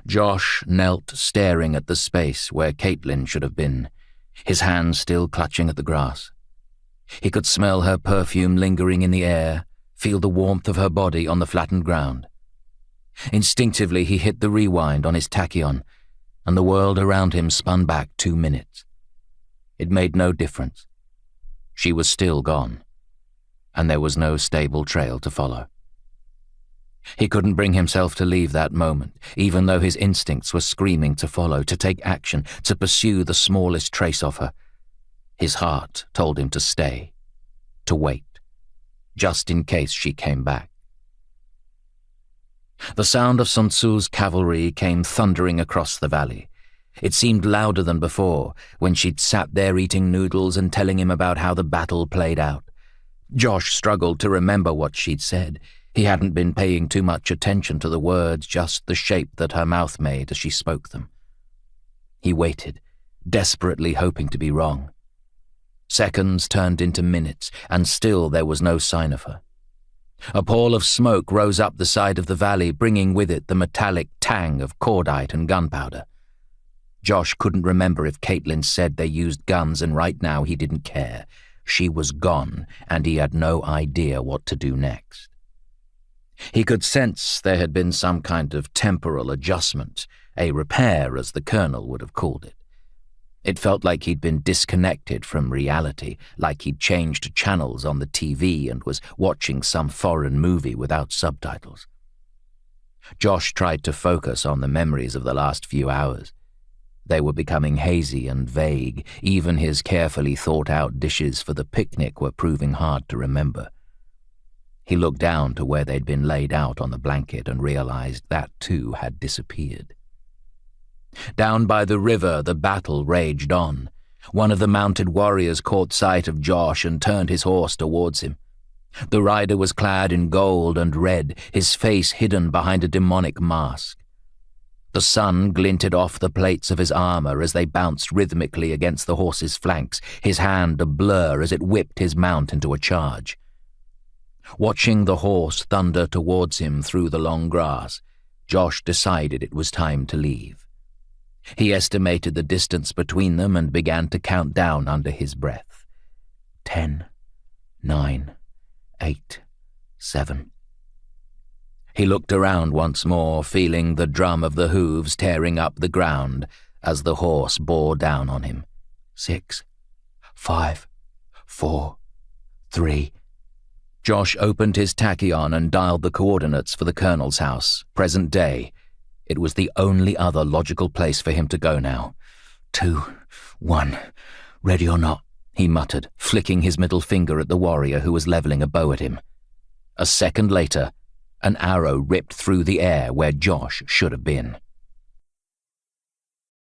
Josh knelt staring at the space where Caitlin should have been, his hands still clutching at the grass. He could smell her perfume lingering in the air, feel the warmth of her body on the flattened ground. Instinctively he hit the rewind on his tachyon, and the world around him spun back 2 minutes. It made no difference. She was still gone, and there was no stable trail to follow. He couldn't bring himself to leave that moment, even though his instincts were screaming to follow, to take action, to pursue the smallest trace of her. His heart told him to stay, to wait, just in case she came back. The sound of Sun Tzu's cavalry came thundering across the valley. It seemed louder than before, when she'd sat there eating noodles and telling him about how the battle played out. Josh struggled to remember what she'd said. He hadn't been paying too much attention to the words, just the shape that her mouth made as she spoke them. He waited, desperately hoping to be wrong. Seconds turned into minutes, and still there was no sign of her. A pall of smoke rose up the side of the valley, bringing with it the metallic tang of cordite and gunpowder. Josh couldn't remember if Caitlin said they used guns, and right now he didn't care. She was gone, and he had no idea what to do next. He could sense there had been some kind of temporal adjustment, a repair as the Colonel would have called it. It felt like he'd been disconnected from reality, like he'd changed channels on the TV and was watching some foreign movie without subtitles. Josh tried to focus on the memories of the last few hours. They were becoming hazy and vague. Even his carefully thought-out dishes for the picnic were proving hard to remember. He looked down to where they'd been laid out on the blanket and realized that too had disappeared. Down by the river, the battle raged on. One of the mounted warriors caught sight of Josh and turned his horse towards him. The rider was clad in gold and red, his face hidden behind a demonic mask. The sun glinted off the plates of his armor as they bounced rhythmically against the horse's flanks, his hand a blur as it whipped his mount into a charge. Watching the horse thunder towards him through the long grass, Josh decided it was time to leave. He estimated the distance between them and began to count down under his breath. 10, 9, 8, 7. He looked around once more, feeling the drum of the hooves tearing up the ground as the horse bore down on him. 6, 5, 4, 3. Josh opened his tachyon and dialed the coordinates for the Colonel's house, present day. It was the only other logical place for him to go now. 2, 1, ready or not, he muttered, flicking his middle finger at the warrior who was leveling a bow at him. A second later, an arrow ripped through the air where Josh should have been.